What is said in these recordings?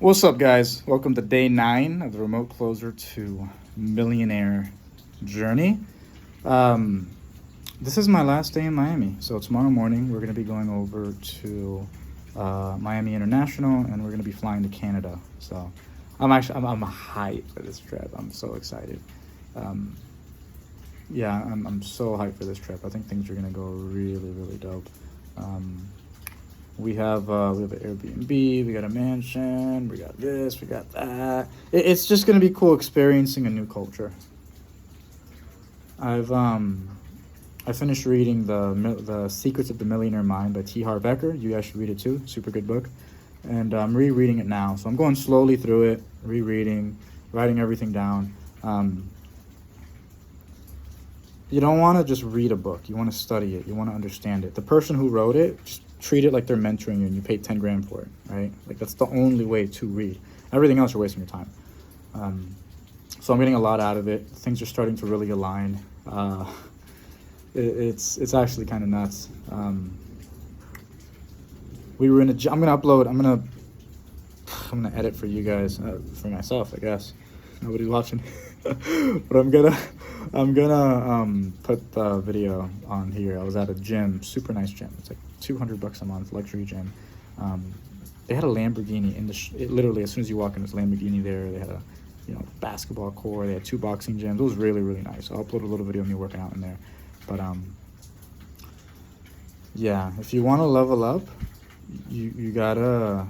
What's up, guys? Welcome to day 9 of the remote closer to Millionaire journey. Um, this is my last day in Miami, so tomorrow morning we're going to be going over to Miami International, and we're going to be flying to Canada. So I'm hyped for this trip. I'm so excited. Um, yeah, I'm so hyped for this trip. I think things are going to go really, really dope. Um, we have an Airbnb, we got a mansion, we got this, we got that. It's just gonna be cool experiencing a new culture. I finished reading the Secrets of the Millionaire Mind by T. Harv Eker. You guys should read it too. Super good book. And I'm rereading it now, so I'm going slowly through it, rereading, writing everything down. You don't want to just read a book. You want to study it. You want to understand it. The person who wrote it, just treat it like they're mentoring you and you paid 10 grand for it, right? Like, that's the only way to read. Everything else, you're wasting your time. So I'm getting a lot out of it. Things are starting to really align. It's actually kind of nuts. We were in a. I'm gonna upload. I'm gonna edit for you guys, for myself, I guess. Nobody's watching, but I'm gonna put the video on here. I was at a gym, super nice gym. It's like $200 a month, luxury gym. They had a Lamborghini in literally as soon as you walk in, this Lamborghini there. They had a basketball court. They had 2 boxing gyms. It was really, really nice. I'll upload a little video of me working out in there. But yeah, if you want to level up, you gotta.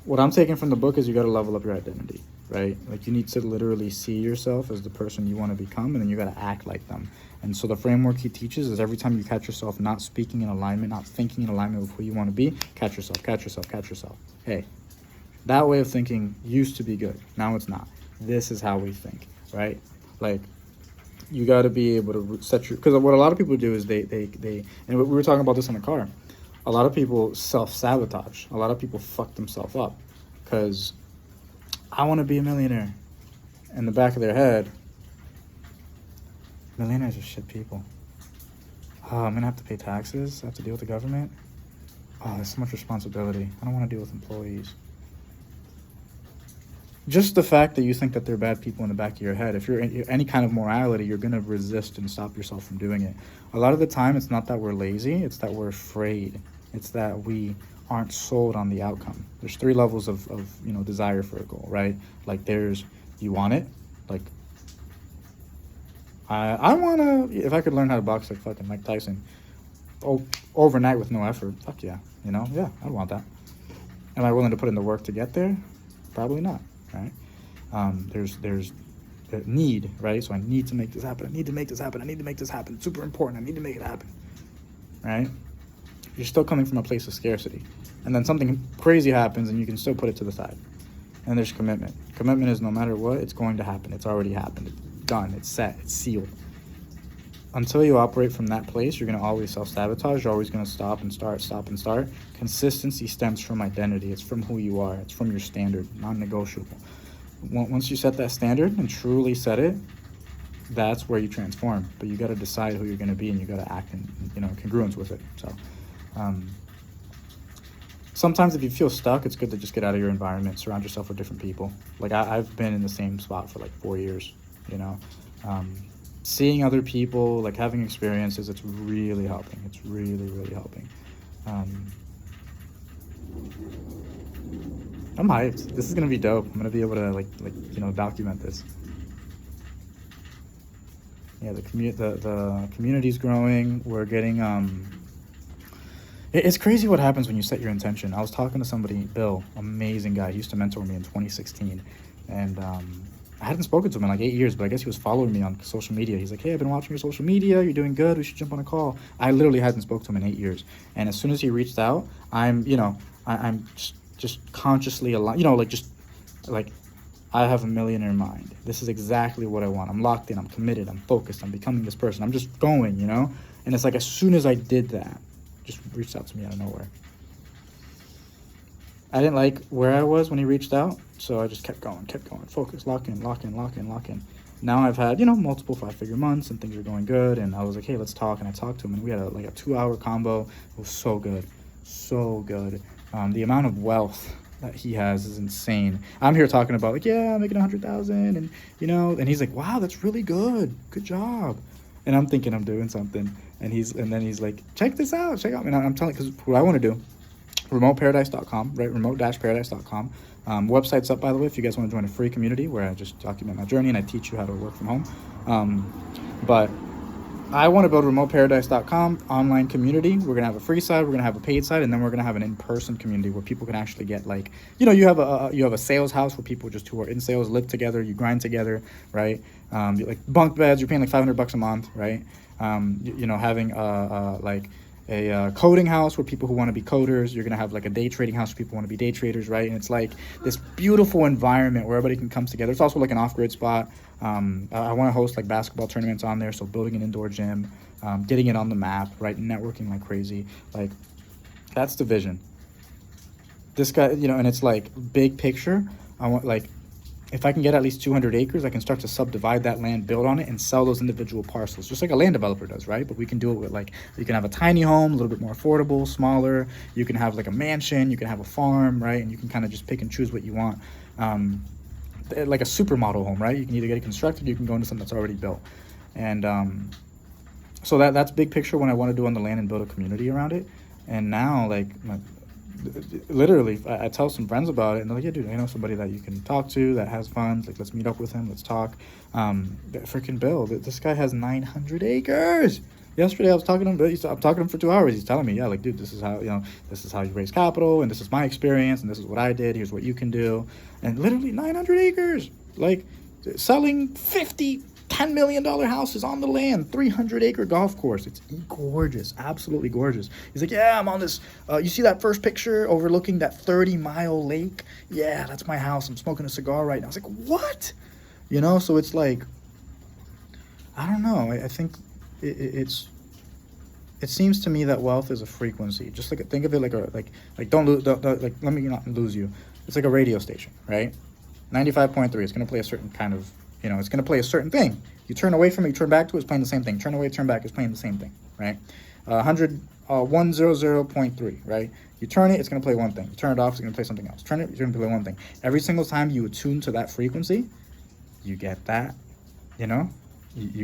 What I'm taking from the book is you gotta level up your identity, right? Like, you need to literally see yourself as the person you want to become, and then you gotta act like them. And so the framework he teaches is every time you catch yourself not speaking in alignment, not thinking in alignment with who you want to be, catch yourself, catch yourself, catch yourself. Hey, that way of thinking used to be good. Now it's not. This is how we think, right? Like, you got to be able to set your, because what a lot of people do is they and we were talking about this in the car. A lot of people self-sabotage. A lot of people fuck themselves up because I want to be a millionaire. In the back of their head, millionaires are shit people. Oh, I'm going to have to pay taxes. I have to deal with the government. Oh, there's so much responsibility. I don't want to deal with employees. Just the fact that you think that they're bad people in the back of your head, if you're any kind of morality, you're going to resist and stop yourself from doing it. A lot of the time, it's not that we're lazy, it's that we're afraid. It's that we aren't sold on the outcome. There's 3 levels of desire for a goal, right? Like, there's, you want it. Like, I want to, if I could learn how to box like fucking Mike Tyson overnight with no effort, fuck yeah. Yeah, I'd want that. Am I willing to put in the work to get there? Probably not. Right? There's a need, right? So I need to make this happen. I need to make this happen. I need to make this happen. It's super important. I need to make it happen. Right? You're still coming from a place of scarcity. And then something crazy happens and you can still put it to the side. And there's commitment. Commitment is no matter what, it's going to happen. It's already happened. It's done. It's set. It's sealed. Until you operate from that place, you're going to always self-sabotage. You're always going to stop and start. Consistency stems from identity. It's from who you are. It's from your standard, non-negotiable. Once you set that standard and truly set it, that's where you transform. But you got to decide who you're going to be, and you got to act in congruence with it. So sometimes if you feel stuck, it's good to just get out of your environment, surround yourself with different people. Like, I've been in the same spot for like 4 years, seeing other people, like having experiences, it's really helping. It's really, really helping. I'm hyped. This is gonna be dope. I'm gonna be able to document this. Yeah, the community's growing. We're getting It's crazy what happens when you set your intention. I was talking to somebody, Bill, amazing guy. He used to mentor me in 2016, and I hadn't spoken to him in like 8 years, but I guess he was following me on social media. He's like, hey, I've been watching your social media. You're doing good. We should jump on a call. I literally hadn't spoken to him in 8 years. And as soon as he reached out, I'm just consciously aligned, like I have a millionaire mind. This is exactly what I want. I'm locked in. I'm committed. I'm focused. I'm becoming this person. I'm just going, And it's like as soon as I did that, just reached out to me out of nowhere. I didn't like where I was when he reached out, so I just kept going, focus, lock in. Now I've had, multiple 5-figure months and things are going good, and I was like, hey, let's talk, and I talked to him, and we had a 2-hour combo. It was so good. The amount of wealth that he has is insane. I'm here talking about like, yeah, I'm making 100,000, and and he's like, wow, that's really good job. And I'm thinking I'm doing something, and then he's like, check this out, check out. And I'm telling, because what I want to do, remoteparadise.com, right? Remote-paradise.com. Website's up, by the way, if you guys want to join a free community where I just document my journey and I teach you how to work from home. But I want to build remoteparadise.com online community. We're going to have a free side, we're going to have a paid side, and then we're going to have an in-person community where people can actually get like, you have a sales house where people just who are in sales live together, you grind together, right? Like bunk beds, you're paying like $500 a month, right? Having like a coding house where people who want to be coders, you're going to have like a day trading house where people want to be day traders, right? And it's like this beautiful environment where everybody can come together. It's also like an off-grid spot. I want to host like basketball tournaments on there, so building an indoor gym, getting it on the map, right? Networking like crazy. Like, that's the vision. This guy, and it's like big picture. I want, like, if I can get at least 200 acres, I can start to subdivide that land, build on it, and sell those individual parcels, just like a land developer does, right? But we can do it with, like, you can have a tiny home, a little bit more affordable, smaller. You can have like a mansion, you can have a farm, right? And you can kind of just pick and choose what you want. Like a supermodel home, right? You can either get it constructed, you can go into something that's already built. And so that's big picture when I want to do on the land and build a community around it. And now, like, literally, I tell some friends about it, and they're like, yeah, dude, I know somebody that you can talk to that has funds. Like, let's meet up with him, let's talk. Freaking Bill, this guy has 900 acres. Yesterday I was talking to him. I'm talking to him for 2 hours. He's telling me, yeah, like, dude, this is how you raise capital, and this is my experience, and this is what I did. Here's what you can do. And literally 900 acres, like selling $10 million houses on the land, 300-acre golf course. It's gorgeous, absolutely gorgeous. He's like, yeah, I'm on this. You see that first picture overlooking that 30-mile lake? Yeah, that's my house. I'm smoking a cigar right now. I was like, what? So it's like, I don't know. I think it seems to me that wealth is a frequency. Just like, think of it like don't let me not lose you. It's like a radio station, right? 95.3. It's going to play a certain kind of, it's going to play a certain thing. You turn away from it, you turn back to it, it's playing the same thing. Turn away, turn back, it's playing the same thing, right? 100.3, right? You turn it, it's going to play one thing. You turn it off, it's going to play something else. Turn it, you're going to play one thing. Every single time you attune to that frequency, you get that, you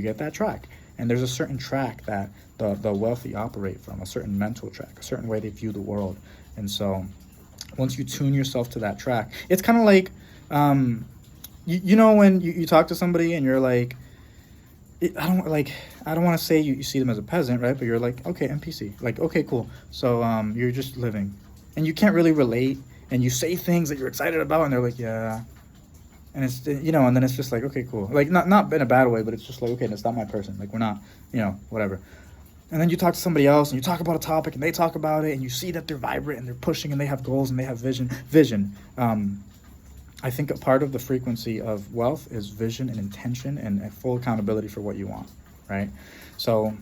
get that track. And there's a certain track that the wealthy operate from, a certain mental track, a certain way they view the world. And so once you tune yourself to that track, it's kind of like, when you talk to somebody and you're like, I don't want to say you see them as a peasant, right? But you're like, okay, NPC, like, okay, cool. So you're just living, and you can't really relate, and you say things that you're excited about, and they're like, yeah. And it's, and then it's just like, okay, cool. Like, not in a bad way, but it's just like, okay, that's not my person. Like, we're not, whatever. And then you talk to somebody else, and you talk about a topic, and they talk about it, and you see that they're vibrant, and they're pushing, and they have goals, and they have vision. I think a part of the frequency of wealth is vision and intention and full accountability for what you want, right? So,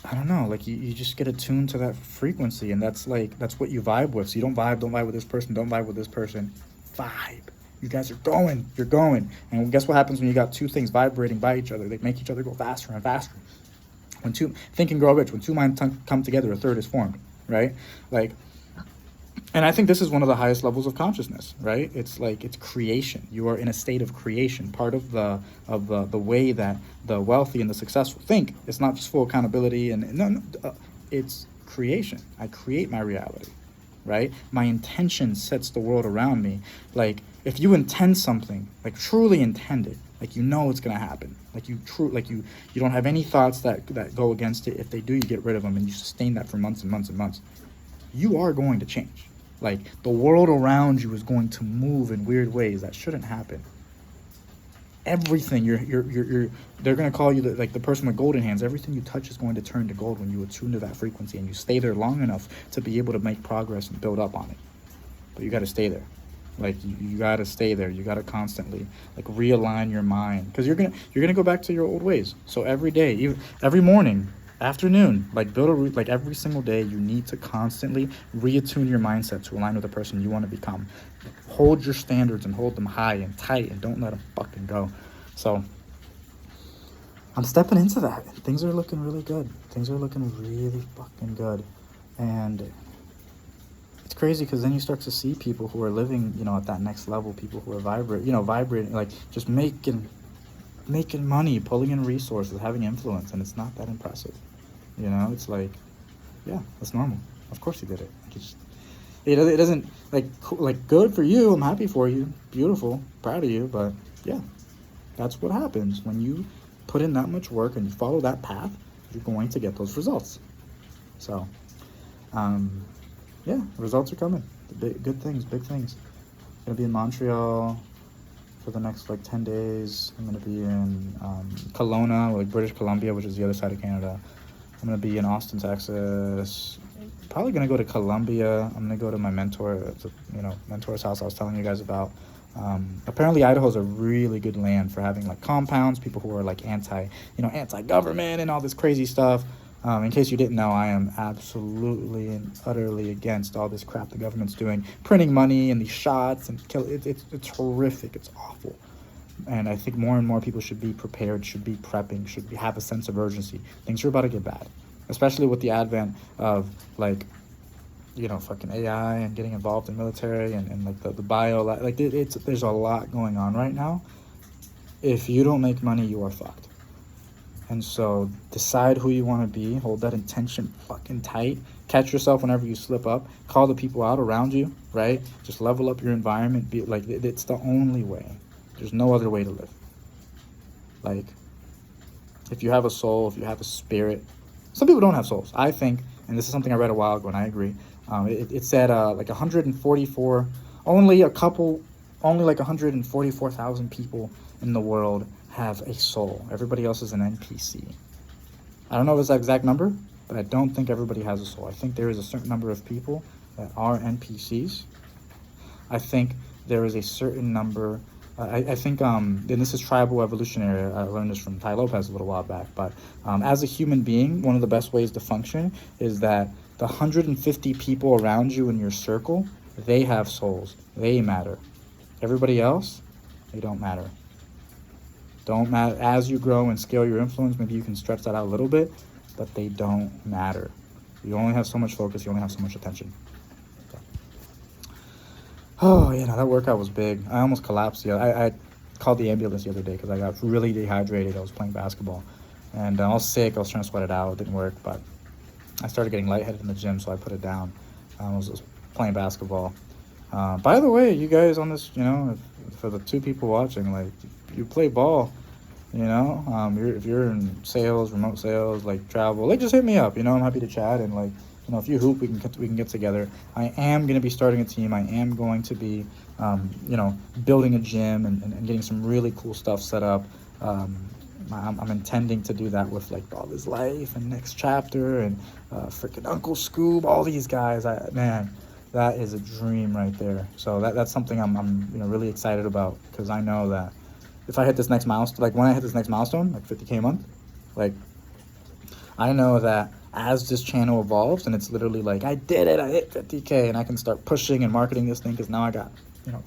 I don't know, like, you just get attuned to that frequency, and that's what you vibe with. So you don't vibe with this person, don't vibe with this person. Vibe. You guys are going, you're going. And guess what happens when you got two things vibrating by each other? They make each other go faster and faster. Think and Grow Rich, when two minds come together, a third is formed, right? Like, and I think this is one of the highest levels of consciousness, right? It's like, it's creation. You are in a state of creation. Part of the way that the wealthy and the successful think, it's not just full accountability it's creation. I create my reality, right? My intention sets the world around me. Like, if you intend something, like truly intend it, like, it's gonna happen. Like, you don't have any thoughts that go against it. If they do, you get rid of them, and you sustain that for months and months and months. You are going to change. Like, the world around you is going to move in weird ways that shouldn't happen. Everything they're going to call you the person with golden hands. Everything you touch is going to turn to gold when you attune to that frequency and you stay there long enough to be able to make progress and build up on it. But you got to stay there. Like, you got to stay there. You got to constantly, like, realign your mind, because you're gonna go back to your old ways. So every day, every morning, afternoon, like, like, every single day, you need to constantly reattune your mindset to align with the person you want to become. Hold your standards and hold them high and tight, and don't let them fucking go. So I'm stepping into that. Things are looking really good. Things are looking really fucking good. And it's crazy because then you start to see people who are living, at that next level, people who are vibrating, like just making money, pulling in resources, having influence, and it's not that impressive. It's like, yeah, that's normal. Of course you did it. Like it doesn't like good for you. I'm happy for you. Beautiful, proud of you. But yeah, that's what happens when you put in that much work and you follow that path. You're going to get those results. So, yeah, results are coming. Good things, big things. I'm gonna be in Montreal for the next 10 days. I'm gonna be in Kelowna, British Columbia, which is the other side of Canada. I'm gonna be in Austin, Texas. Probably gonna go to Columbia. I'm gonna go to my mentor's house I was telling you guys about. Apparently Idaho's a really good land for having compounds, people who are anti-government and all this crazy stuff. In case you didn't know, I am absolutely and utterly against all this crap the government's doing, printing money and these shots and it's horrific. It's awful. And I think more and more people should be prepared, should be prepping, have a sense of urgency. Things are about to get bad, especially with the advent of fucking AI and getting involved in military and the bio, there's a lot going on right now. If you don't make money, you are fucked. And so decide who you want to be, hold that intention fucking tight, catch yourself whenever you slip up, call the people out around you, right? Just level up your environment. It's the only way. There's no other way to live. If you have a soul, if you have a spirit, some people don't have souls. I think, and this is something I read a while ago and I agree, it said 144, only 144,000 people in the world have a soul. Everybody else is an NPC. I don't know if it's the exact number, but I don't think everybody has a soul. I think there is a certain number of people that are NPCs. I think there is a certain number, I think, and this is tribal evolutionary, I learned this from Tai Lopez a little while back, but as a human being, one of the best ways to function is that the 150 people around you in your circle, they have souls. They matter. Everybody else, they don't matter. Don't matter. As you grow and scale your influence, maybe you can stretch that out a little bit, but they don't matter. You only have so much focus. You only have so much attention. Okay. Oh, yeah, no, that workout was big. I almost collapsed. I called the ambulance the other day because I got really dehydrated. I was playing basketball, and I was sick. I was trying to sweat it out. It didn't work, but I started getting lightheaded in the gym, so I put it down. I was just playing basketball. By the way, you guys on this, for the 2 people watching, you play ball, if you're in sales, remote sales, travel, just hit me up. I'm happy to chat, and if you hoop, we can get together. I am going to be starting a team. I am going to be, building a gym and getting some really cool stuff set up. I'm intending to do that with All This Life and Next Chapter and freaking Uncle Scoob, all these guys. Man, that is a dream right there. So that's something I'm really excited about, because I know that if I hit this next milestone, when I hit this next milestone, 50K a month, I know that as this channel evolves and it's literally I did it, I hit 50K, and I can start pushing and marketing this thing, because now I got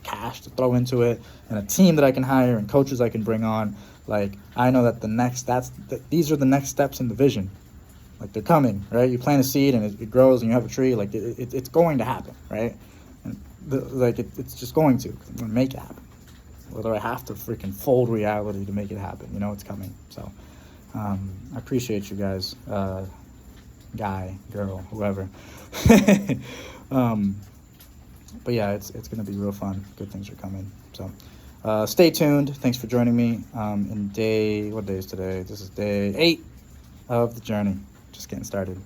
cash to throw into it and a team that I can hire and coaches I can bring on. I know that these are the next steps in the vision. They're coming, right? You plant a seed and it grows and you have a tree. It's going to happen, right? And it's just going to. I'm going to make it happen. Whether I have to freaking fold reality to make it happen, it's coming. So I appreciate you guys, guy, girl, whoever. But yeah, it's going to be real fun. Good things are coming. So stay tuned. Thanks for joining me what day is today? This is day 8 of the journey. Just getting started.